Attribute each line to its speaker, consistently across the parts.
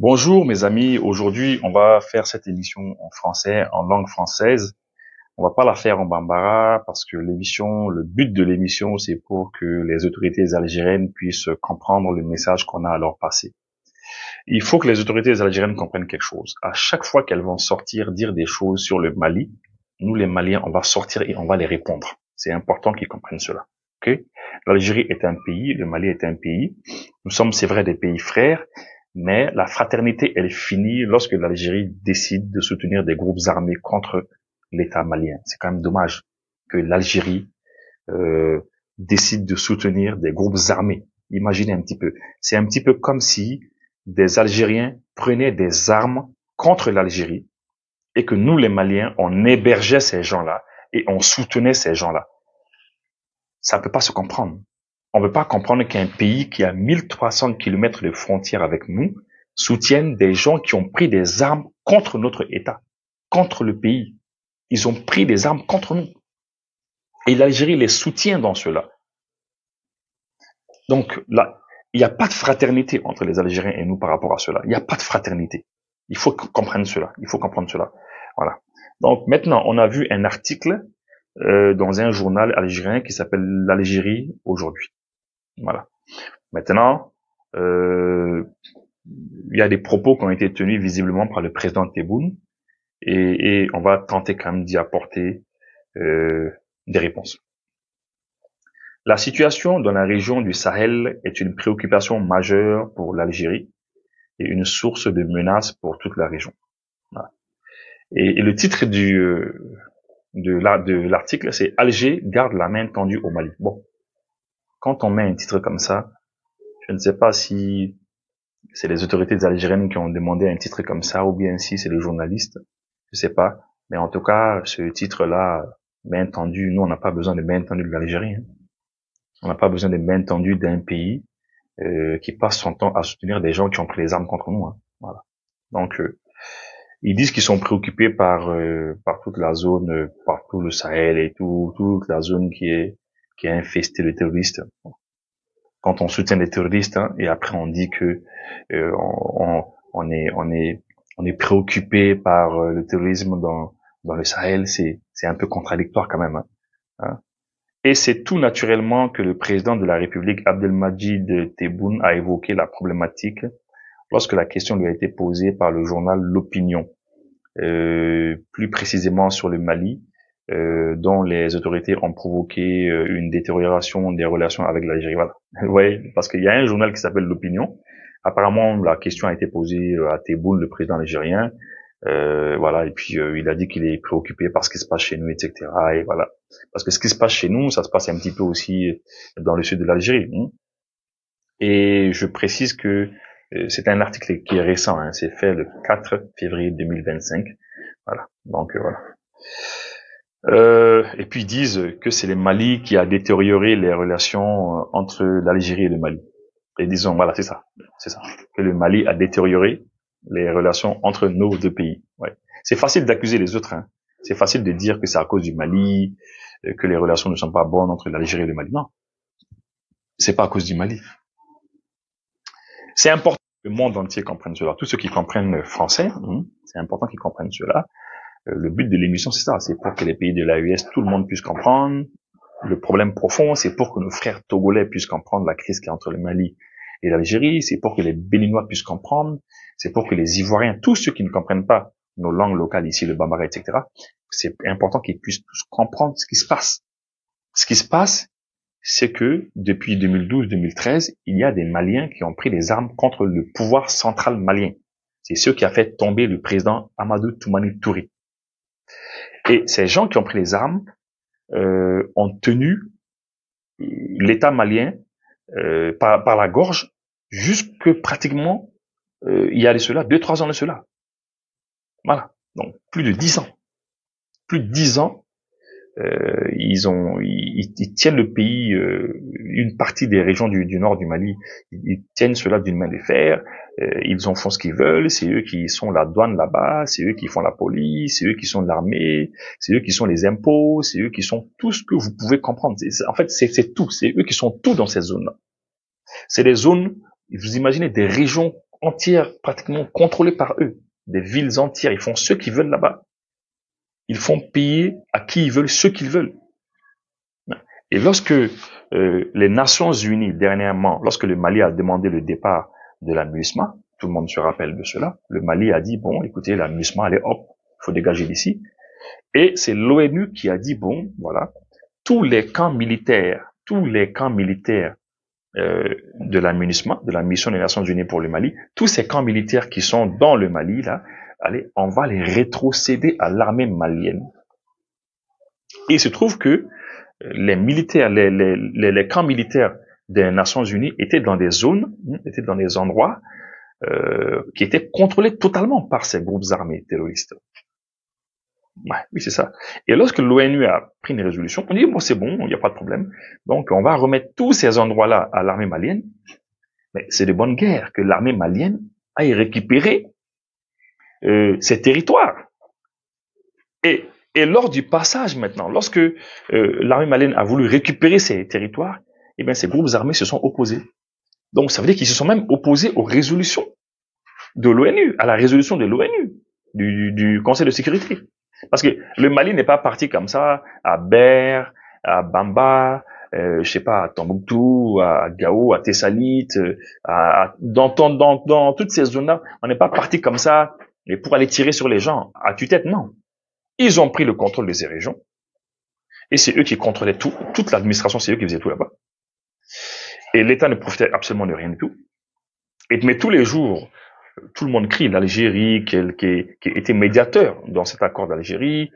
Speaker 1: Bonjour mes amis, aujourd'hui on va faire cette émission en français, en langue française. On va pas la faire en bambara parce que le but de l'émission c'est pour que les autorités algériennes puissent comprendre le message qu'on a à leur passer. Il faut que les autorités algériennes comprennent quelque chose. À chaque fois qu'elles vont sortir dire des choses sur le Mali, nous les Maliens on va sortir et on va les répondre. C'est important qu'ils comprennent cela. Ok? L'Algérie est un pays, le Mali est un pays. Nous sommes, c'est vrai, des pays frères, mais la fraternité, elle finit lorsque l'Algérie décide de soutenir des groupes armés contre l'État malien. C'est quand même dommage que l'Algérie euh, décide de soutenir des groupes armés. Imaginez un petit peu. C'est un petit peu comme si des Algériens prenaient des armes contre l'Algérie et que nous, les Maliens, on hébergeait ces gens-là et on soutenait ces gens-là. Ça ne peut pas se comprendre. On ne peut pas comprendre qu'un pays qui a 1300 kilomètres de frontières avec nous soutienne des gens qui ont pris des armes contre notre État, contre le pays. Ils ont pris des armes contre nous. Et l'Algérie les soutient dans cela. Donc là, il n'y a pas de fraternité entre les Algériens et nous par rapport à cela. Il n'y a pas de fraternité. Il faut comprendre cela. Il faut comprendre cela. Voilà. Donc maintenant, on a vu un article dans un journal algérien qui s'appelle l'Algérie aujourd'hui. Voilà. Maintenant, il y a des propos qui ont été tenus visiblement par le président Tebboune et on va tenter quand même d'y apporter des réponses. La situation dans la région du Sahel est une préoccupation majeure pour l'Algérie et une source de menace pour toute la région. Voilà. Et le titre de l'article, c'est Alger garde la main tendue au Mali. Bon, quand on met un titre comme ça, je ne sais pas si c'est les autorités algériennes qui ont demandé un titre comme ça ou bien si c'est les journalistes, je sais pas. Mais en tout cas, ce titre-là, main tendue, nous on n'a pas besoin de main tendue de l'Algérie. Hein. On n'a pas besoin de main tendue d'un pays qui passe son temps à soutenir des gens qui ont pris les armes contre nous. Hein. Voilà. Donc ils disent qu'ils sont préoccupés par toute la zone, par tout le Sahel et toute la zone qui est infestée de terroristes. Quand on soutient les terroristes hein, et après on dit que on est préoccupé par le terrorisme dans le Sahel, c'est un peu contradictoire quand même. Hein. Et c'est tout naturellement que le président de la République, Abdelmadjid Tebboune, a évoqué la problématique lorsque la question lui a été posée par le journal L'Opinion, plus précisément sur le Mali, dont les autorités ont provoqué une détérioration des relations avec l'Algérie. Voilà. Ouais, parce qu'il y a un journal qui s'appelle L'Opinion. Apparemment, la question a été posée à Tebboune, le président algérien. Voilà, et puis il a dit qu'il est préoccupé par ce qui se passe chez nous, etc. Et voilà, parce que ce qui se passe chez nous, ça se passe un petit peu aussi dans le sud de l'Algérie. Hein. Et je précise que c'est un article qui est récent, hein, c'est fait le 4 février 2025. Voilà, donc voilà. Et puis ils disent que c'est le Mali qui a détérioré les relations entre l'Algérie et le Mali. Et disons, voilà, c'est ça, que le Mali a détérioré les relations entre nos deux pays. Ouais. C'est facile d'accuser les autres. Hein. C'est facile de dire que c'est à cause du Mali, que les relations ne sont pas bonnes entre l'Algérie et le Mali. Non, c'est pas à cause du Mali. C'est important que le monde entier comprenne cela. Tous ceux qui comprennent français, c'est important qu'ils comprennent cela. Le but de l'émission, c'est ça. C'est pour que les pays de l'AES, tout le monde puisse comprendre. Le problème profond, c'est pour que nos frères togolais puissent comprendre la crise qui est entre le Mali et l'Algérie. C'est pour que les Béninois puissent comprendre. C'est pour que les Ivoiriens, tous ceux qui ne comprennent pas nos langues locales ici, le bambara, etc., c'est important qu'ils puissent tous comprendre ce qui se passe. Ce qui se passe, c'est que depuis 2012-2013, il y a des Maliens qui ont pris les armes contre le pouvoir central malien. C'est ce qui a fait tomber le président Amadou Toumani Touré. Et ces gens qui ont pris les armes ont tenu l'État malien par la gorge jusque pratiquement il y a de cela 2-3 ans de cela. Voilà. Donc plus de 10 ans. Plus de 10 ans, ils tiennent le pays, une partie des régions du nord du Mali, ils tiennent cela d'une main de fer. Ils en font ce qu'ils veulent. C'est eux qui sont la douane là-bas, c'est eux qui font la police, c'est eux qui sont l'armée, c'est eux qui sont les impôts, c'est eux qui sont tout ce que vous pouvez comprendre. En fait, c'est tout. C'est eux qui sont tout dans ces zones-là. C'est des zones. Vous imaginez des régions entières pratiquement contrôlées par eux. Des villes entières, ils font ce qu'ils veulent là-bas. Ils font payer à qui ils veulent ce qu'ils veulent. Et lorsque les Nations Unies, dernièrement, lorsque le Mali a demandé le départ de la MINUSMA, tout le monde se rappelle de cela, le Mali a dit, bon, écoutez, la MINUSMA, allez, hop, il faut dégager d'ici. Et c'est l'ONU qui a dit, bon, voilà, tous les camps militaires de la MINUSMA, de la Mission des Nations Unies pour le Mali, tous ces camps militaires qui sont dans le Mali, là, allez, on va les rétrocéder à l'armée malienne. Et il se trouve que les militaires, les camps militaires des Nations Unies étaient dans des zones, étaient dans des endroits qui étaient contrôlés totalement par ces groupes armés terroristes. Ouais, oui, c'est ça. Et lorsque l'ONU a pris une résolution, on dit, bon, c'est bon, il n'y a pas de problème. Donc, on va remettre tous ces endroits-là à l'armée malienne. Mais c'est de bonne guerre que l'armée malienne aille récupérer ces territoires. Et lors du passage maintenant, lorsque l'armée malienne a voulu récupérer ces territoires, eh bien, ces groupes armés se sont opposés. Donc, ça veut dire qu'ils se sont même opposés aux résolutions de l'ONU, à la résolution de l'ONU, du Conseil de sécurité. Parce que le Mali n'est pas parti comme ça à Ber, à Bamba, je sais pas, à Tombouctou, à Gao, à Tessalit, dans toutes ces zones-là. On n'est pas parti comme ça et pour aller tirer sur les gens à tue-tête, non. Ils ont pris le contrôle de ces régions et c'est eux qui contrôlaient tout, toute l'administration, c'est eux qui faisaient tout là-bas. Et l'État ne profitait absolument de rien du tout. Mais tous les jours, tout le monde crie l'Algérie qui était médiateur dans cet accord d'Algérie.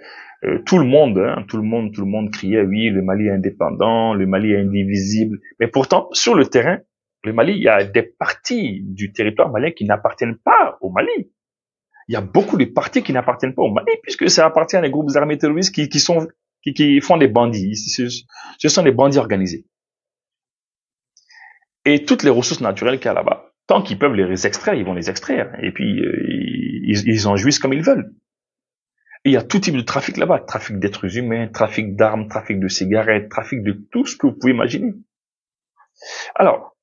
Speaker 1: Tout le monde criait oui, le Mali est indépendant, le Mali est indivisible. Mais pourtant, sur le terrain, le Mali, il y a des parties du territoire malien qui n'appartiennent pas au Mali. Il y a beaucoup de parties qui n'appartiennent pas au Mali puisque ça appartient à des groupes armés terroristes qui font des bandits. Ce sont des bandits organisés. Et toutes les ressources naturelles qu'il y a là-bas, tant qu'ils peuvent les extraire, ils vont les extraire. Et puis, ils en jouissent comme ils veulent. Et il y a tout type de trafic là-bas. Trafic d'êtres humains, trafic d'armes, trafic de cigarettes, trafic de tout ce que vous pouvez imaginer. Alors,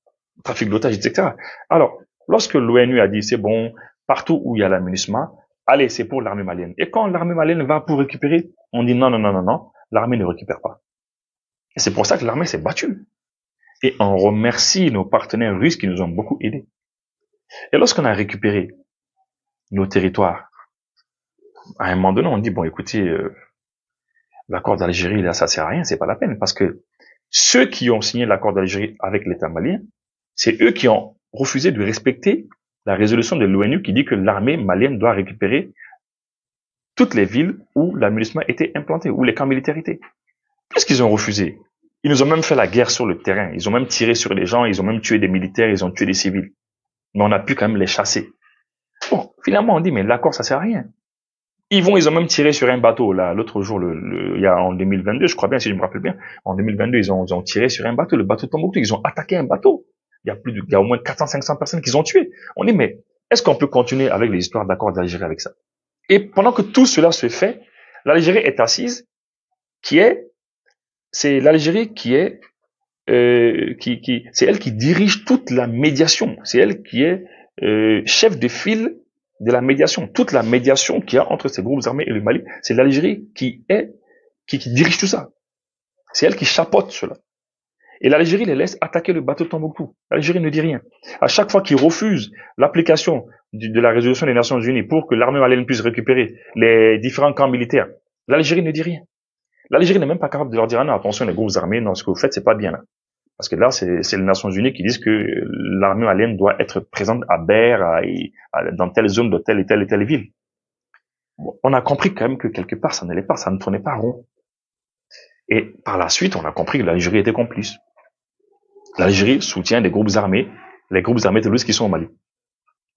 Speaker 1: trafic d'otages, etc. Alors, lorsque l'ONU a dit c'est bon, partout où il y a la MINUSMA, allez, c'est pour l'armée malienne. Et quand l'armée malienne va pour récupérer, on dit non, l'armée ne récupère pas. Et c'est pour ça que l'armée s'est battue. Et on remercie nos partenaires russes qui nous ont beaucoup aidés. Et lorsqu'on a récupéré nos territoires, à un moment donné, on dit, bon, écoutez, l'accord d'Algérie, là, ça sert à rien, c'est pas la peine, parce que ceux qui ont signé l'accord d'Algérie avec l'État malien, c'est eux qui ont refusé de respecter la résolution de l'ONU qui dit que l'armée malienne doit récupérer toutes les villes où la MINUSMA était implantée, où les camps militaires étaient. Qu'est-ce qu'ils ont refusé? Ils nous ont même fait la guerre sur le terrain. Ils ont même tiré sur les gens. Ils ont même tué des militaires. Ils ont tué des civils. Mais on a pu quand même les chasser. Bon, finalement, on dit, mais l'accord, ça sert à rien. Ils ont même tiré sur un bateau, là, l'autre jour, il y a en 2022, je crois bien, si je me rappelle bien. En 2022, ils ont tiré sur un bateau, le bateau de Tombouctou. Ils ont attaqué un bateau. Il y a au moins 400, 500 personnes qu'ils ont tuées. On dit, mais est-ce qu'on peut continuer avec les histoires d'accords d'Algérie avec ça? Et pendant que tout cela se fait, l'Algérie est assise, c'est l'Algérie qui est, c'est elle qui dirige toute la médiation. C'est elle qui est chef de file de la médiation. Toute la médiation qu'il y a entre ces groupes armés et le Mali, c'est l'Algérie qui dirige tout ça. C'est elle qui chapeaute cela. Et l'Algérie les laisse attaquer le bateau de Tombouctou. L'Algérie ne dit rien. À chaque fois qu'ils refusent l'application de la résolution des Nations Unies pour que l'armée malienne puisse récupérer les différents camps militaires, l'Algérie ne dit rien. L'Algérie n'est même pas capable de leur dire, ah non, attention, les groupes armés, non, ce que vous faites, c'est pas bien là. Parce que là, c'est les Nations Unies qui disent que l'armée malienne doit être présente à Ber, dans telle zone de telle et telle ville. Bon, on a compris quand même que quelque part, ça n'allait pas, ça ne tournait pas rond. Et par la suite, on a compris que l'Algérie était complice. L'Algérie soutient les groupes armés terroristes qui sont au Mali.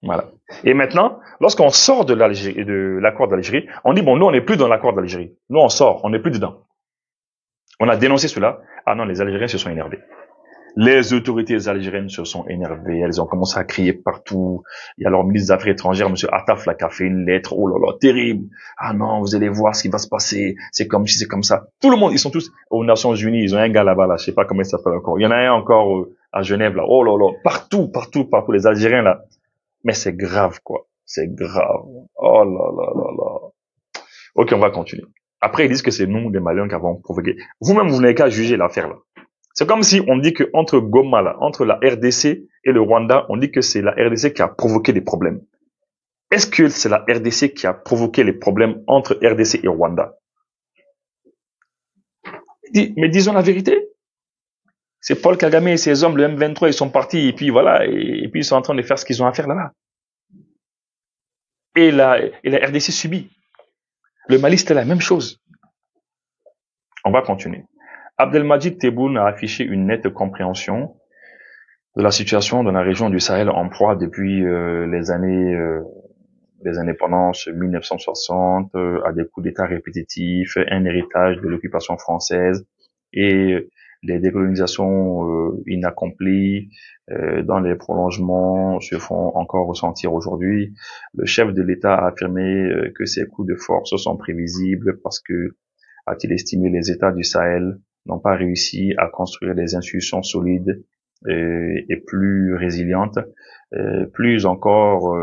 Speaker 1: Voilà. Et maintenant, lorsqu'on sort de l'accord d'Algérie, on dit, bon, nous, on n'est plus dans l'accord d'Algérie. Nous, on sort, on n'est plus dedans. On a dénoncé cela. Ah non, les Algériens se sont énervés. Les autorités algériennes se sont énervées. Elles ont commencé à crier partout. Il y a leur ministre des Affaires étrangères, M. Attaf, là, qui a fait une lettre. Oh là là, terrible. Ah non, vous allez voir ce qui va se passer. C'est comme si c'est comme ça. Tout le monde, ils sont tous aux Nations Unies. Ils ont un gars là-bas, là. Je sais pas comment il s'appelle encore. Il y en a un encore à Genève, là. Oh là là. Partout. Les Algériens, là. Mais c'est grave, quoi. C'est grave. Oh là là là là. Ok, on va continuer. Après, ils disent que c'est nous, les Maliens, qui avons provoqué. Vous-même, vous n'avez qu'à juger l'affaire, là. C'est comme si on dit que entre Goma, là, entre la RDC et le Rwanda, on dit que c'est la RDC qui a provoqué les problèmes. Est-ce que c'est la RDC qui a provoqué les problèmes entre RDC et Rwanda? Mais disons la vérité. C'est Paul Kagame et ses hommes, le M23, ils sont partis, et puis voilà, et puis ils sont en train de faire ce qu'ils ont à faire là-bas. Et la RDC subit. Le Mali, c'était la même chose. On va continuer. Abdelmadjid Tebboune a affiché une nette compréhension de la situation dans la région du Sahel en proie depuis les indépendances 1960, à des coups d'État répétitifs, un héritage de l'occupation française et les décolonisations inaccomplies dans les prolongements se font encore ressentir aujourd'hui. Le chef de l'État a affirmé que ces coups de force sont prévisibles parce que, a-t-il estimé, les États du Sahel n'ont pas réussi à construire des institutions solides et plus résilientes. Plus encore,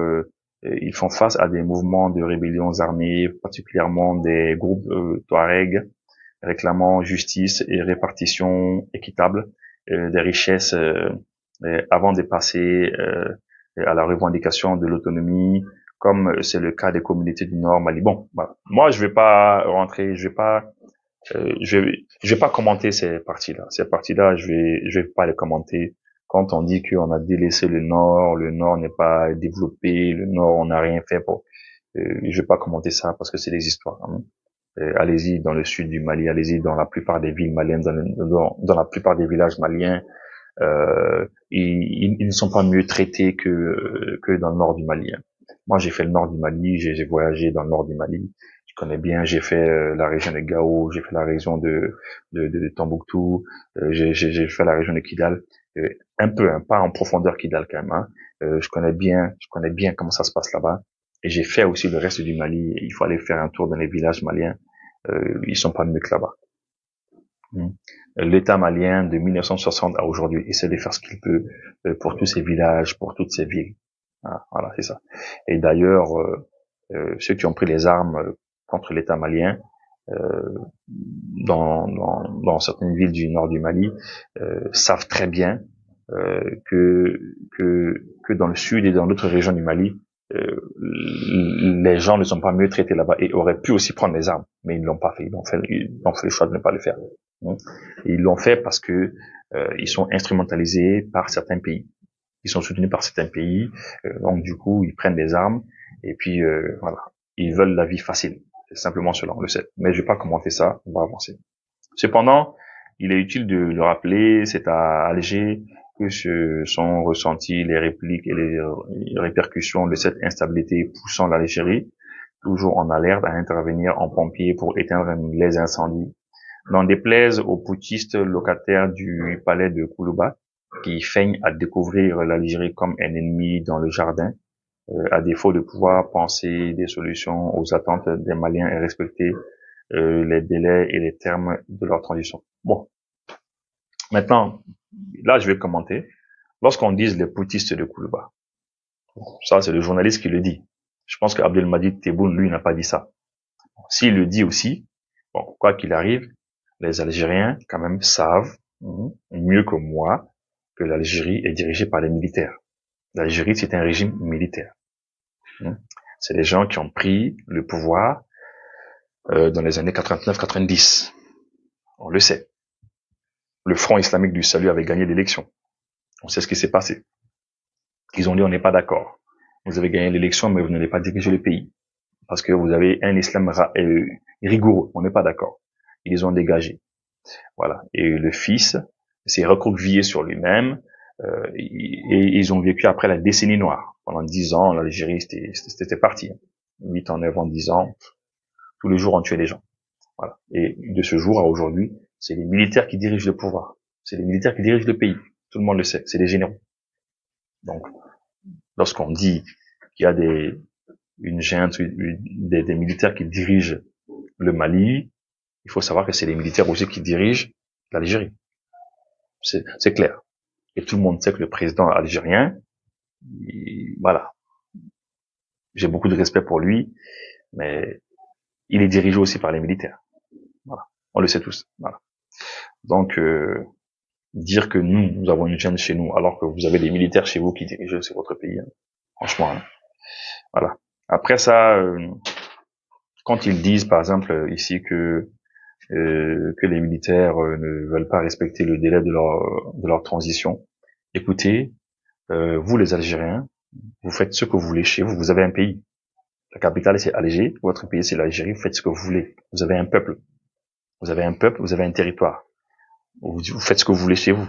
Speaker 1: ils font face à des mouvements de rébellions armées, particulièrement des groupes Touareg, réclamant justice et répartition équitable des richesses avant de passer à la revendication de l'autonomie, comme c'est le cas des communautés du Nord Mali. Bon, voilà. Moi, je vais pas rentrer, je vais pas commenter ces parties-là. Ces parties-là, je vais pas les commenter. Quand on dit qu'on a délaissé le Nord n'est pas développé, le Nord, on n'a rien fait pour, je vais pas commenter ça parce que c'est des histoires. Hein. Allez-y dans le sud du Mali, allez-y dans la plupart des villes maliennes, dans la plupart des villages maliens, ils ne sont pas mieux traités que dans le nord du Mali. Hein. Moi, j'ai fait le nord du Mali, j'ai voyagé dans le nord du Mali, je connais bien. J'ai fait la région de Gao, j'ai fait la région de Tombouctou, j'ai fait la région de Kidal, un peu, hein, pas en profondeur Kidal quand même. Hein. Je connais bien comment ça se passe là-bas. Et j'ai fait aussi le reste du Mali. Il faut aller faire un tour dans les villages maliens. Ils sont pas mieux que là-bas. L'État malien de 1960 à aujourd'hui essaie de faire ce qu'il peut pour tous ces villages, pour toutes ces villes. Ah, voilà, c'est ça. Et d'ailleurs, ceux qui ont pris les armes contre l'État malien dans certaines villes du nord du Mali savent très bien que dans le sud et dans d'autres régions du Mali, les gens ne sont pas mieux traités là-bas et auraient pu aussi prendre les armes, mais ils ne l'ont pas fait. Ils ont fait le choix de ne pas le faire. Et ils l'ont fait parce que ils sont instrumentalisés par certains pays. Ils sont soutenus par certains pays, donc du coup ils prennent des armes et puis voilà, ils veulent la vie facile. C'est simplement cela, on le sait. Mais je vais pas commenter ça, on va avancer. Cependant, il est utile de le rappeler, c'est à Alger que se sont ressenties les répliques et les répercussions de cette instabilité poussant l'Algérie, toujours en alerte, à intervenir en pompier pour éteindre les incendies. N'en déplaise aux putschistes locataires du palais de Koulouba, qui feignent à découvrir l'Algérie comme un ennemi dans le jardin, à défaut de pouvoir penser des solutions aux attentes des Maliens et respecter les délais et les termes de leur transition. Bon, maintenant, là je vais commenter. Lorsqu'on dit les putschistes de Koulouba, ça c'est le journaliste qui le dit. Je pense qu'Abdelmadjid Tebboune, lui, n'a pas dit ça. S'il le dit aussi, bon, quoi qu'il arrive, les Algériens, quand même, savent mieux que moi que l'Algérie est dirigée par les militaires. L'Algérie, c'est un régime militaire. C'est des gens qui ont pris le pouvoir dans les années 89-90. On le sait. Le Front islamique du salut avait gagné l'élection. On sait ce qui s'est passé. Ils ont dit on n'est pas d'accord. Vous avez gagné l'élection, mais vous n'allez pas diriger le pays. Parce que vous avez un islam rigoureux. On n'est pas d'accord. Ils les ont dégagés. Voilà. Et le fils s'est recroquevillé sur lui-même. Et ils ont vécu après la décennie noire. Pendant 10 ans, l'Algérie, c'était parti. 8 ans, 9 ans, 10 ans. Tous les jours, on tuait des gens. Voilà. Et de ce jour à aujourd'hui, c'est les militaires qui dirigent le pouvoir. C'est les militaires qui dirigent le pays. Tout le monde le sait. C'est les généraux. Donc, lorsqu'on dit qu'il y a une junte, des militaires qui dirigent le Mali, il faut savoir que c'est les militaires aussi qui dirigent l'Algérie. C'est clair. Et tout le monde sait que le président algérien, voilà, J'ai beaucoup de respect pour lui, mais il est dirigé aussi par les militaires. Voilà. On le sait tous. Voilà. Donc, dire que nous avons une junte chez nous, alors que vous avez des militaires chez vous qui dirigent votre pays, hein. Franchement, hein. Voilà. Après ça, quand ils disent, par exemple, ici que les militaires ne veulent pas respecter le délai de leur transition, écoutez, vous les Algériens, vous faites ce que vous voulez chez vous. Vous avez un pays. La capitale c'est Alger. Votre pays c'est l'Algérie. Vous faites ce que vous voulez. Vous avez un peuple. Vous avez un peuple. Vous avez un territoire. Vous faites ce que vous voulez chez vous.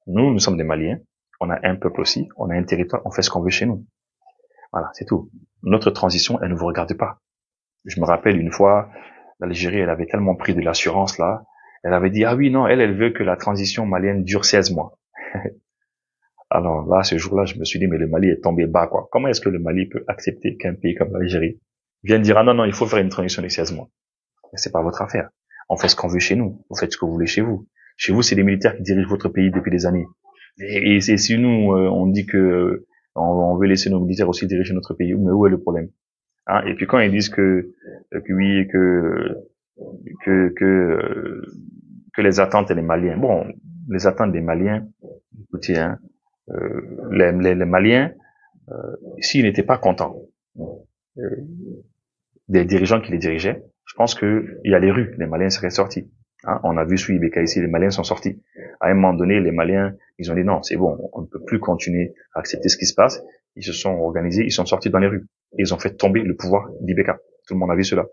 Speaker 1: Nous sommes des Maliens. On a un peuple aussi. On a un territoire. On fait ce qu'on veut chez nous. Voilà, c'est tout. Notre transition, elle ne vous regarde pas. Je me rappelle une fois, l'Algérie, elle avait tellement pris de l'assurance là. Elle avait dit, ah oui, non, elle veut que la transition malienne dure 16 mois. Alors là, ce jour-là, je me suis dit, mais le Mali est tombé bas, quoi. Comment est-ce que le Mali peut accepter qu'un pays comme l'Algérie vienne dire, ah non, non, il faut faire une transition de 16 mois. Mais c'est pas votre affaire. On fait ce qu'on veut chez nous. Vous faites ce que vous voulez chez vous. Chez vous, c'est les militaires qui dirigent votre pays depuis des années. Et si nous, on dit que on veut laisser nos militaires aussi diriger notre pays, mais où est le problème, hein? Et puis quand ils disent que oui, que, que, euh, que les attentes des Maliens, bon, les attentes des Maliens, écoutez, hein, les Maliens, s'ils n'étaient pas contents euh, des dirigeants qui les dirigeaient, je pense que il y a les rues, les Maliens seraient sortis. Hein, on a vu sous Ibeka ici, les Maliens sont sortis. À un moment donné, les Maliens, ils ont dit non, c'est bon, on ne peut plus continuer à accepter ce qui se passe. Ils se sont organisés, ils sont sortis dans les rues. Et ils ont fait tomber le pouvoir d'Ibeka. Tout le monde a vu cela.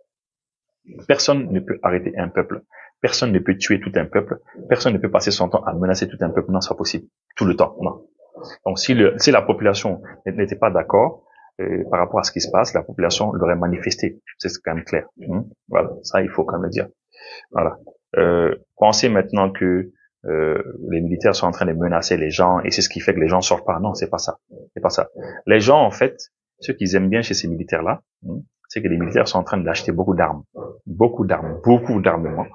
Speaker 1: Personne ne peut arrêter un peuple. Personne ne peut tuer tout un peuple. Personne ne peut passer son temps à menacer tout un peuple. Non, c'est pas possible. Tout le temps, non. Donc si la population n'était pas d'accord par rapport à ce qui se passe, la population l'aurait manifesté. C'est quand même clair. Voilà, ça il faut quand même le dire. Voilà. Pensez maintenant que les militaires sont en train de menacer les gens et c'est ce qui fait que les gens sortent pas. Non, c'est pas ça. C'est pas ça. Les gens en fait, ce qu'ils aiment bien chez ces militaires-là, c'est que les militaires sont en train d'acheter beaucoup d'armes, beaucoup d'armements,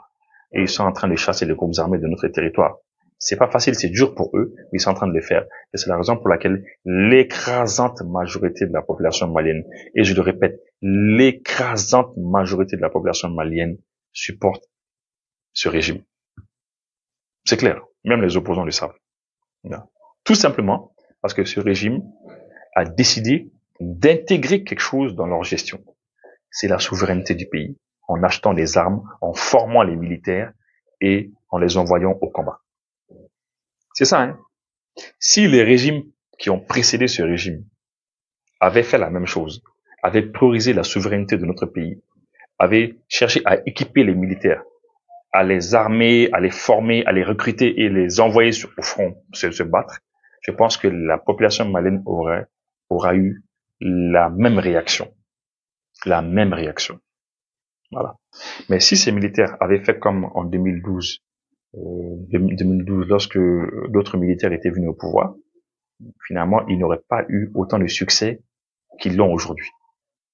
Speaker 1: et ils sont en train de chasser les groupes armés de notre territoire. C'est pas facile, c'est dur pour eux, mais ils sont en train de le faire. Et c'est la raison pour laquelle l'écrasante majorité de la population malienne, et je le répète, l'écrasante majorité de la population malienne supporte ce régime. C'est clair. Même les opposants le savent. Tout simplement parce que ce régime a décidé d'intégrer quelque chose dans leur gestion. C'est la souveraineté du pays, en achetant des armes, en formant les militaires et en les envoyant au combat. C'est ça, hein. Si les régimes qui ont précédé ce régime avaient fait la même chose, avaient priorisé la souveraineté de notre pays, avaient cherché à équiper les militaires, à les armer, à les former, à les recruter et les envoyer au front se battre, je pense que la population malienne aura eu la même réaction. La même réaction. Voilà. Mais si ces militaires avaient fait comme en 2012, 2012, lorsque d'autres militaires étaient venus au pouvoir, finalement, ils n'auraient pas eu autant de succès qu'ils l'ont aujourd'hui.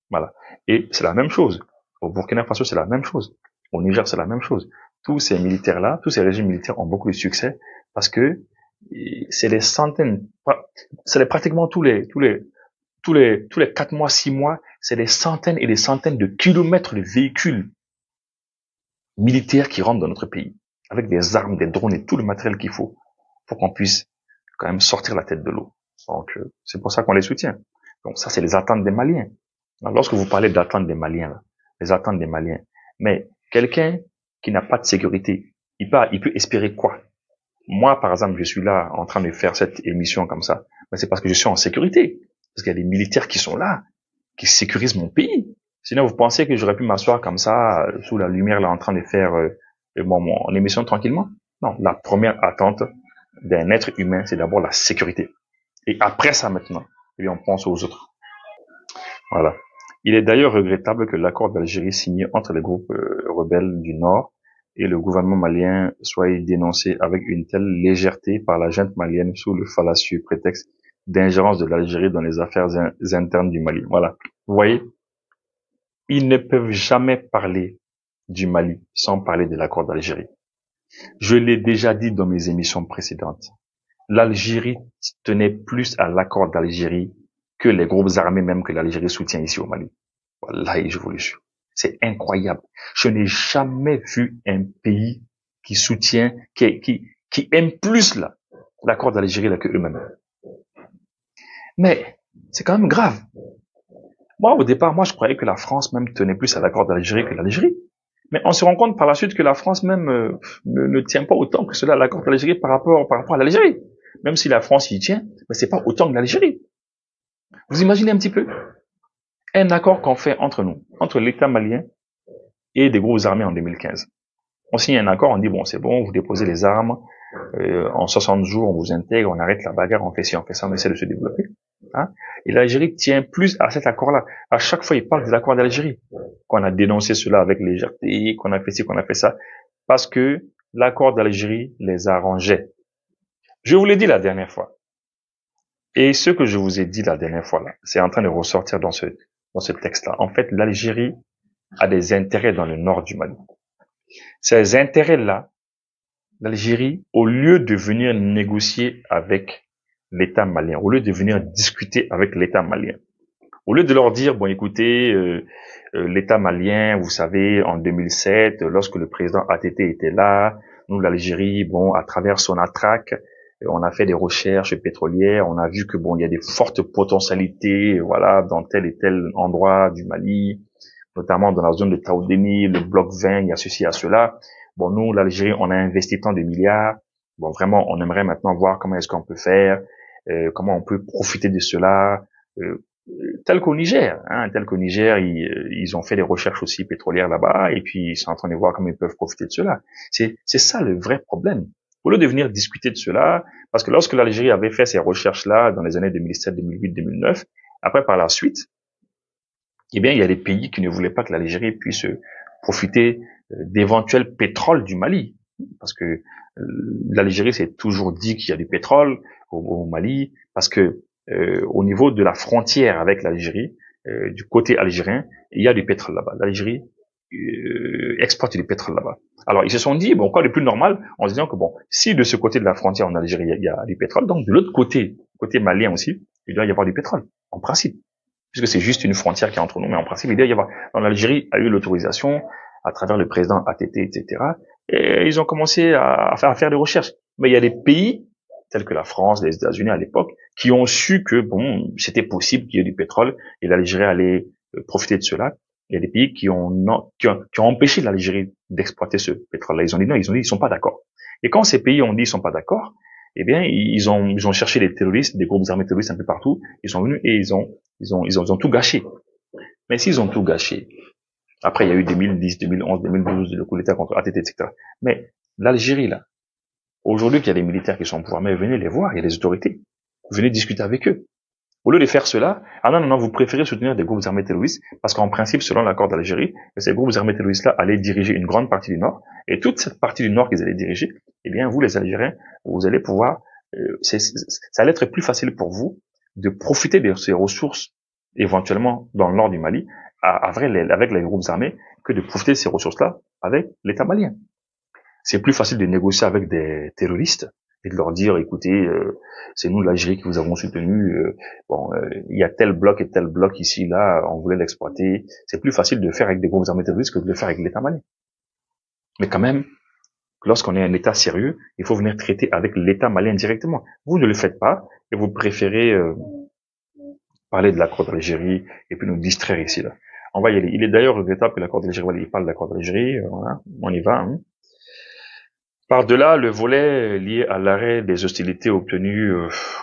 Speaker 1: Voilà. Et c'est la même chose. Au Burkina Faso, c'est la même chose. Au Niger, c'est la même chose. Tous ces militaires-là, tous ces régimes militaires ont beaucoup de succès parce que c'est des centaines, c'est pratiquement tous les 4 mois, 6 mois, c'est des centaines et des centaines de kilomètres de véhicules militaires qui rentrent dans notre pays, avec des armes, des drones et tout le matériel qu'il faut pour qu'on puisse quand même sortir la tête de l'eau. Donc, c'est pour ça qu'on les soutient. Donc, ça, c'est les attentes des Maliens. Alors, lorsque vous parlez d'attentes des Maliens, là, les attentes des Maliens, mais quelqu'un qui n'a pas de sécurité, il peut espérer quoi? Moi, par exemple, je suis là en train de faire cette émission comme ça, mais c'est parce que je suis en sécurité. Parce qu'il y a des militaires qui sont là, qui sécurisent mon pays. Sinon, vous pensez que j'aurais pu m'asseoir comme ça, sous la lumière, là, en train de faire mon émission tranquillement? Non, la première attente d'un être humain, c'est d'abord la sécurité. Et après ça, maintenant, et on pense aux autres. Voilà. Il est d'ailleurs regrettable que l'accord d'Algérie signé entre les groupes rebelles du Nord et le gouvernement malien soit dénoncé avec une telle légèreté par la junte malienne sous le fallacieux prétexte d'ingérence de l'Algérie dans les affaires internes du Mali. Voilà. Vous voyez, ils ne peuvent jamais parler du Mali sans parler de l'accord d'Algérie. Je l'ai déjà dit dans mes émissions précédentes. L'Algérie tenait plus à l'accord d'Algérie que les groupes armés même que l'Algérie soutient ici au Mali. Wallahi, je vous le jure. C'est incroyable. Je n'ai jamais vu un pays qui soutient, qui aime plus l'accord d'Algérie là que eux-mêmes. Mais c'est quand même grave. Moi, au départ, je croyais que la France même tenait plus à l'accord d'Algérie que l'Algérie. Mais on se rend compte par la suite que la France même ne tient pas autant que cela à l'accord d'Algérie par rapport à l'Algérie. Même si la France y tient, mais c'est pas autant que l'Algérie. Vous imaginez un petit peu un accord qu'on fait entre nous, entre l'État malien et des groupes armés en 2015. On signe un accord, on dit bon, c'est bon, vous déposez les armes, en 60 jours, on vous intègre, on arrête la bagarre, on fait ci, on fait ça, on essaie de se développer. Hein? Et l'Algérie tient plus à cet accord-là. À chaque fois, il parle de l'accord d'Algérie, qu'on a dénoncé cela avec légèreté, qu'on a fait ci, qu'on a fait ça, parce que l'accord d'Algérie les arrangeait. Je vous l'ai dit la dernière fois. Et ce que je vous ai dit la dernière fois là, c'est en train de ressortir dans ce texte-là. En fait, l'Algérie a des intérêts dans le nord du Mali. Ces intérêts-là, l'Algérie, au lieu de venir négocier avec l'État malien, au lieu de venir discuter avec l'État malien, au lieu de leur dire, bon, écoutez, l'État malien, vous savez, en 2007, lorsque le président ATT était là, nous, l'Algérie, bon, à travers son attraque, on a fait des recherches pétrolières, on a vu que bon, il y a des fortes potentialités, voilà, dans tel et tel endroit du Mali, notamment dans la zone de Taoudéni, le bloc 20, il y a ceci, il y a cela. Bon, nous, l'Algérie, on a investi tant de milliards. Bon, vraiment, on aimerait maintenant voir comment est-ce qu'on peut faire, comment on peut profiter de cela, tel qu'au Niger, ils ont fait des recherches aussi pétrolières là-bas, et puis ils sont en train de voir comment ils peuvent profiter de cela. C'est ça le vrai problème. Au lieu de venir discuter de cela, parce que lorsque l'Algérie avait fait ces recherches-là dans les années 2007, 2008, 2009, après par la suite, eh bien, il y a des pays qui ne voulaient pas que l'Algérie puisse profiter d'éventuels pétroles du Mali. Parce que l'Algérie s'est toujours dit qu'il y a du pétrole au Mali, parce que au niveau de la frontière avec l'Algérie, du côté algérien, il y a du pétrole là-bas. L'Algérie exporte du pétrole là-bas. Alors, ils se sont dit, bon, quoi de plus normal, en se disant que bon, si de ce côté de la frontière en Algérie, il y a du pétrole, donc de l'autre côté malien aussi, il doit y avoir du pétrole, en principe. Puisque c'est juste une frontière qui est entre nous, mais en principe, il doit y avoir. Donc, l'Algérie a eu l'autorisation à travers le président ATT, etc. Et ils ont commencé à faire des recherches. Mais il y a des pays, tels que la France, les États-Unis à l'époque, qui ont su que bon, c'était possible qu'il y ait du pétrole et l'Algérie allait profiter de cela. Il y a des pays qui ont empêché l'Algérie d'exploiter ce pétrole-là. Ils ont dit non, ils sont pas d'accord. Et quand ces pays ont dit ils sont pas d'accord, eh bien, ils ont cherché des terroristes, des groupes armés terroristes un peu partout. Ils sont venus et ils ont tout gâché. Mais s'ils ont tout gâché, après il y a eu 2010, 2011, 2012, le coup d'État contre ATT, etc. Mais l'Algérie, là, aujourd'hui qu'il y a des militaires qui sont au pouvoir, mais venez les voir, il y a des autorités. Venez discuter avec eux. Au lieu de faire cela, non, vous préférez soutenir des groupes armés terroristes, parce qu'en principe, selon l'accord d'Algérie, ces groupes armés terroristes-là allaient diriger une grande partie du Nord, et toute cette partie du Nord qu'ils allaient diriger, eh bien, vous, les Algériens, vous allez pouvoir, ça allait être plus facile pour vous de profiter de ces ressources, éventuellement, dans le nord du Mali, avec les groupes armés, que de profiter de ces ressources-là avec l'État malien. C'est plus facile de négocier avec des terroristes, et de leur dire, écoutez, c'est nous l'Algérie qui vous avons soutenu, il y a tel bloc et tel bloc ici, là, on voulait l'exploiter. C'est plus facile de faire avec des groupes armés terroristes que de le faire avec l'État malien. Mais quand même, lorsqu'on est un État sérieux, il faut venir traiter avec l'État malien directement. Vous ne le faites pas, et vous préférez parler de l'accord d'Algérie, et puis nous distraire ici, là. On va y aller. Il est d'ailleurs regrettable que l'accord d'Algérie, il parle de l'accord d'Algérie, voilà, on y va, hein. Par-delà le volet lié à l'arrêt des hostilités obtenues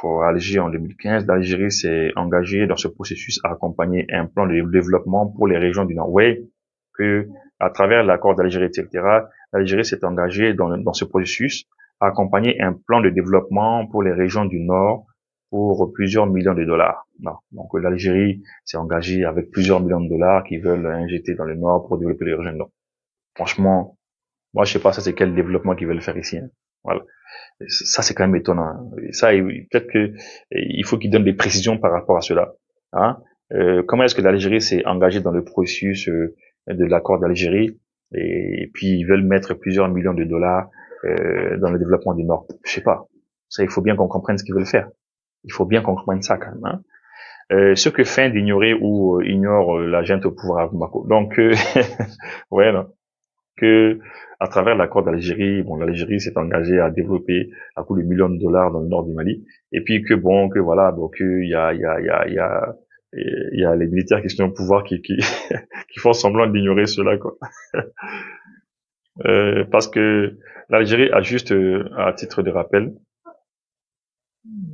Speaker 1: à Alger en 2015, l'Algérie s'est engagée dans ce processus à accompagner un plan de développement pour les régions du Nord. Oui, que à travers l'accord d'Algérie, etc., l'Algérie s'est engagée dans ce processus à accompagner un plan de développement pour les régions du Nord pour plusieurs millions de dollars. Non. Donc l'Algérie s'est engagée avec plusieurs millions de dollars qu'ils veulent injecter dans le Nord pour développer les régions du Nord. Franchement, moi, je sais pas, ça c'est quel développement qu'ils veulent faire ici. Hein. Voilà. Ça c'est quand même étonnant. Ça, peut-être que il faut qu'ils donnent des précisions par rapport à cela. Hein. Comment est-ce que l'Algérie s'est engagée dans le processus de l'accord d'Algérie et puis ils veulent mettre plusieurs millions de dollars dans le développement du Nord. Je sais pas. Ça, il faut bien qu'on comprenne ce qu'ils veulent faire. Il faut bien qu'on comprenne ça quand même. Hein. Ce que feint d'ignorer ou ignore la junte au pouvoir à Bamako. Donc, ouais, non, que à travers l'accord d'Algérie, bon, l'Algérie s'est engagée à développer à coût de millions de dollars dans le nord du Mali, et puis que bon, que voilà, donc il y a les militaires qui sont au pouvoir qui font semblant d'ignorer cela, quoi. Parce que l'Algérie a juste, à titre de rappel,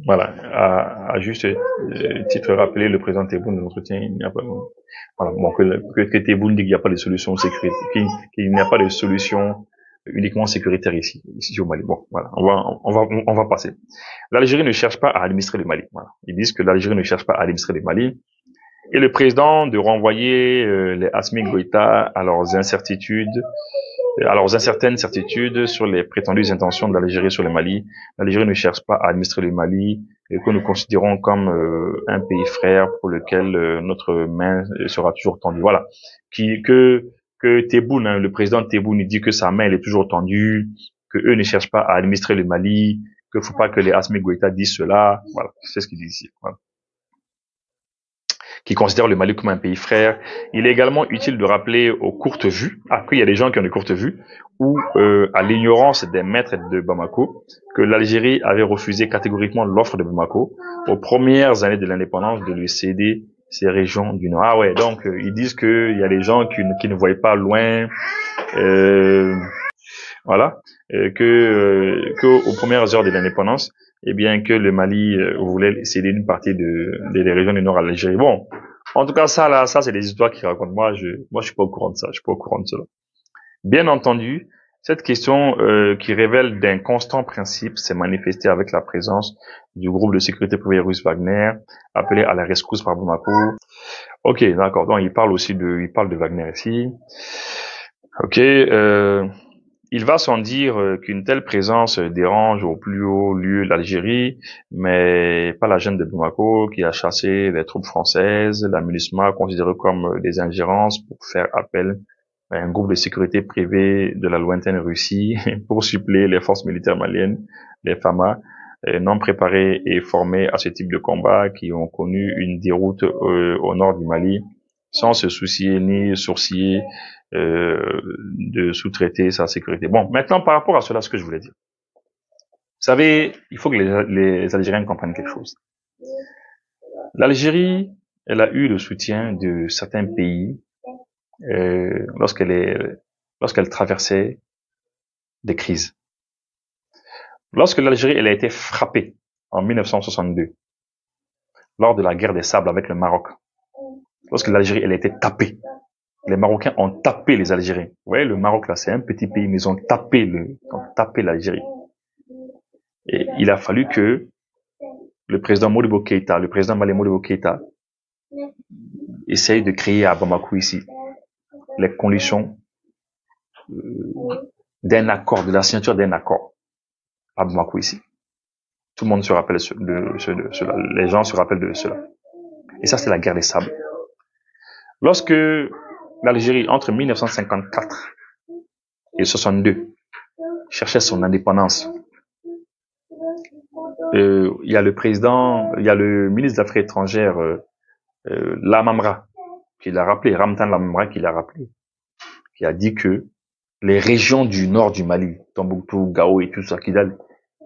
Speaker 1: voilà, à juste titre rappelé, le président Tebboune de l'entretien, il n'y a pas, voilà, bon, que Tebboune dit qu'il n'y a pas de solution sécurité, qu'il n'y a pas de solution uniquement sécuritaire ici au Mali. Bon, voilà, on va passer. L'Algérie ne cherche pas à administrer le Mali. Voilà. Ils disent que l'Algérie ne cherche pas à administrer le Mali. Et le président de renvoyer les Assimi Goïta à leurs incertaines certitudes sur les prétendues intentions de l'Algérie sur le Mali. L'Algérie ne cherche pas à administrer le Mali, et que nous considérons comme un pays frère pour lequel notre main sera toujours tendue. Voilà. Que Tebboune, hein, le président Tebboune, il dit que sa main elle est toujours tendue, que eux ne cherchent pas à administrer le Mali, que faut pas que les Assimi Goïta disent cela. Voilà, c'est ce qu'il dit ici. Voilà. Qui considère le Mali comme un pays frère. Il est également utile de rappeler aux courtes vues, qu'il y a des gens qui ont des courtes vues, ou à l'ignorance des maîtres de Bamako, que l'Algérie avait refusé catégoriquement l'offre de Bamako aux premières années de l'indépendance de lui céder ces régions du Nord. Ah ouais, donc ils disent qu'il y a des gens qui ne voient pas loin, voilà, que aux premières heures de l'indépendance, eh bien que le Mali voulait céder une partie des régions du Nord à l'Algérie. Bon, en tout cas ça c'est des histoires qui racontent. Moi je suis pas au courant de ça, je suis pas au courant de cela. Bien entendu, cette question qui révèle d'un constant principe s'est manifestée avec la présence du groupe de sécurité privée russe Wagner, appelé à la rescousse par Bamako. Ok, d'accord. Donc il parle de Wagner ici. Ok. Il va sans dire qu'une telle présence dérange au plus haut lieu l'Algérie, mais pas la junte de Bamako qui a chassé les troupes françaises, la MINUSMA considérée comme des ingérences pour faire appel à un groupe de sécurité privé de la lointaine Russie pour suppléer les forces militaires maliennes, les FAMA, non préparées et formées à ce type de combat, qui ont connu une déroute au nord du Mali, sans se soucier ni sourciller de sous-traiter sa sécurité. Bon, maintenant par rapport à cela, ce que je voulais dire. Vous savez, il faut que les Algériens comprennent quelque chose. L'Algérie, elle a eu le soutien de certains pays lorsqu'elle traversait des crises. Lorsque l'Algérie elle a été frappée en 1962, lors de la guerre des sables avec le Maroc, lorsque l'Algérie elle a été tapée, les Marocains ont tapé les Algériens. Vous voyez, le Maroc là, c'est un petit pays, mais ils ont tapé l'Algérie. Et il a fallu que le président Modibo Keïta, le président malien Modibo Keïta, essaye de créer à Bamako ici les conditions d'un accord, de la signature d'un accord à Bamako ici. Tout le monde se rappelle de cela. Les gens se rappellent de cela. Et ça, c'est la guerre des sables. Lorsque l'Algérie, entre 1954 et 62, cherchait son indépendance, il y a le ministre des Affaires étrangères, Lamamra, qui l'a rappelé, Ramtan Lamamra, qui l'a rappelé, qui a dit que les régions du nord du Mali, Tombouctou, Gao et tout ça, Kidal,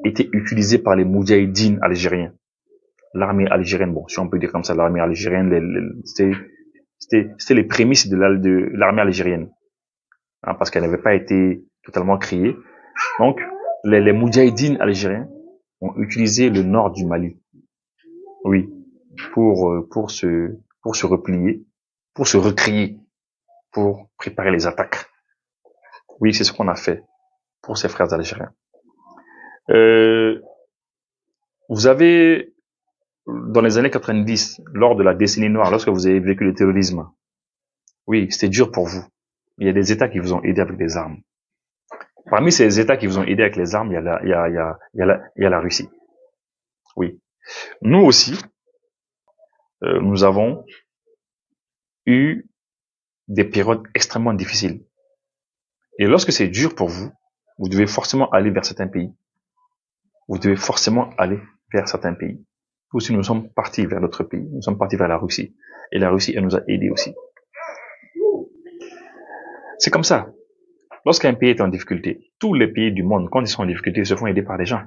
Speaker 1: étaient utilisées par les moudjahidines algériens. L'armée algérienne, bon, si on peut dire comme ça, l'armée algérienne, c'était les prémices de l'armée algérienne, hein, parce qu'elle n'avait pas été totalement créée. Donc, les moudjahidines algériens ont utilisé le nord du Mali, oui, pour se replier, pour se recréer, pour préparer les attaques. Oui, c'est ce qu'on a fait pour ces frères algériens. Vous avez, dans les années 90, lors de la décennie noire, lorsque vous avez vécu le terrorisme, oui, c'était dur pour vous. Il y a des États qui vous ont aidé avec des armes. Parmi ces États qui vous ont aidé avec les armes, il y a la Russie. Oui. Nous aussi, nous avons eu des périodes extrêmement difficiles. Et lorsque c'est dur pour vous, vous devez forcément aller vers certains pays. Vous devez forcément aller vers certains pays. aussi nous sommes partis vers notre pays, nous sommes partis vers la Russie. Et la Russie, elle nous a aidés aussi. C'est comme ça. Lorsqu'un pays est en difficulté, tous les pays du monde, quand ils sont en difficulté, ils se font aider par des gens.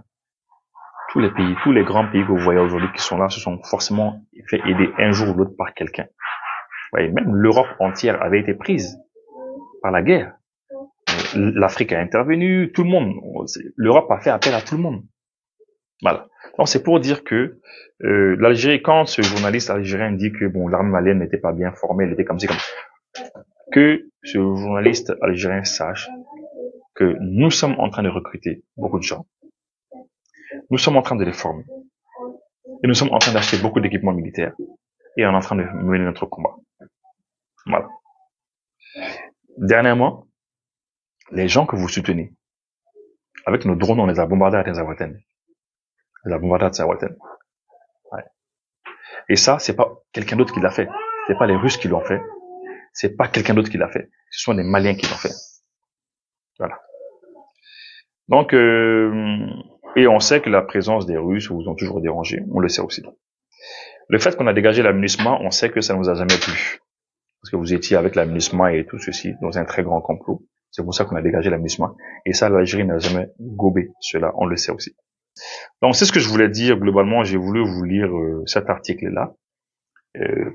Speaker 1: Tous les pays, tous les grands pays que vous voyez aujourd'hui qui sont là, se sont forcément fait aider un jour ou l'autre par quelqu'un. Vous voyez, même l'Europe entière avait été prise par la guerre. L'Afrique a intervenu, tout le monde. L'Europe a fait appel à tout le monde. Voilà. Donc c'est pour dire que l'Algérie, quand ce journaliste algérien dit que bon, l'armée malienne n'était pas bien formée, elle était comme ci, comme ça, que ce journaliste algérien sache que nous sommes en train de recruter beaucoup de gens. Nous sommes en train de les former. Et nous sommes en train d'acheter beaucoup d'équipements militaires. Et on est en train de mener notre combat. Voilà. Dernièrement, les gens que vous soutenez, avec nos drones, on les a bombardés à Tenzawatène. On les a bombardés à Tenzawatène. Ouais. Et ça, c'est pas quelqu'un d'autre qui l'a fait. C'est pas les Russes qui l'ont fait. C'est pas quelqu'un d'autre qui l'a fait. Ce sont les Maliens qui l'ont fait. Voilà. Donc, et on sait que la présence des Russes vous ont toujours dérangé. On le sait aussi. Le fait qu'on a dégagé la MINUSMA, on sait que ça nous a jamais plu. Parce que vous étiez avec la MINUSMA et tout ceci dans un très grand complot. C'est pour ça qu'on a dégagé la MINUSMA. Et ça, l'Algérie n'a jamais gobé cela. On le sait aussi. Donc, c'est ce que je voulais dire. Globalement, j'ai voulu vous lire cet article-là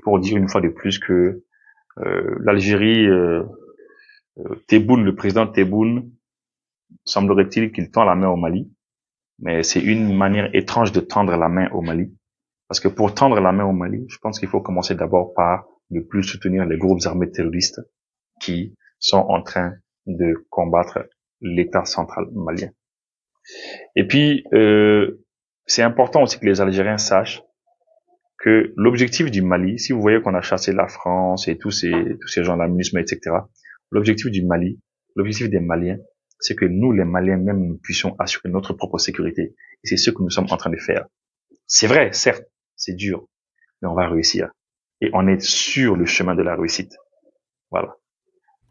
Speaker 1: pour dire une fois de plus que l'Algérie, Tebboune, le président Tebboune, semblerait-il qu'il tend la main au Mali. Mais c'est une manière étrange de tendre la main au Mali. Parce que pour tendre la main au Mali, je pense qu'il faut commencer d'abord par ne plus soutenir les groupes armés terroristes qui sont en train de combattre l'État central malien. Et puis, c'est important aussi que les Algériens sachent que l'objectif du Mali, si vous voyez qu'on a chassé la France et tous ces gens, la MINUSMA, etc., l'objectif du Mali, l'objectif des Maliens, c'est que nous, les Maliens, même, nous puissions assurer notre propre sécurité. Et c'est ce que nous sommes en train de faire. C'est vrai, certes, c'est dur, mais on va réussir. Et on est sur le chemin de la réussite. Voilà.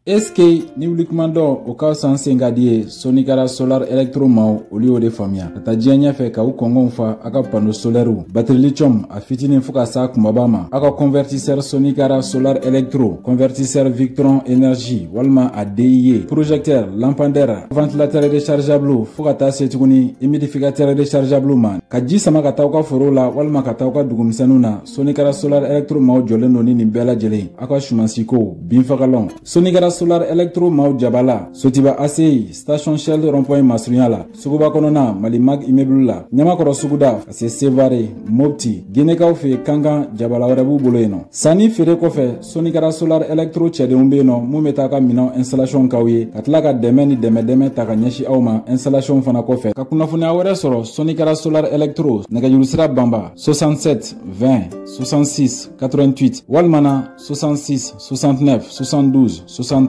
Speaker 2: Est-ce que ni wulikmando o ka sansenga die sonikara solar electromau oli o de famia ta dianya fe ka u kongon fa aka pano solaire batterie lithium a fitinin fuka sa kumabama aka convertisseur sonikara solar electro convertisseur Victron énergie walma a DIE projecteur lampadaire ventilateur rechargeable fuka ta setuguni humidificateur rechargeable man ka ji sama ka ta ka foro la walma ka ta ka dugumsanuna sonikara solar electromau joleno ni bela jele aka shumansiko binfagalon sonikara solar electro mau jabala sotiba ACI station Shell rond-point Masrunyala suguba konona Malimag immeuble la nyamakoro suguda ase Sevare Mopti Ginekaw fe Kanga jabala warabu boloeno sani fere kofe sonikara solar electro chede umbeno mumeta ka minan installation kawye katla ka deme taka nyashi awma installation fana kofe ka kunafuna awere soro sonikara solar electro nagajulsira bamba 67 20 66 88 walmana 66 69 72 73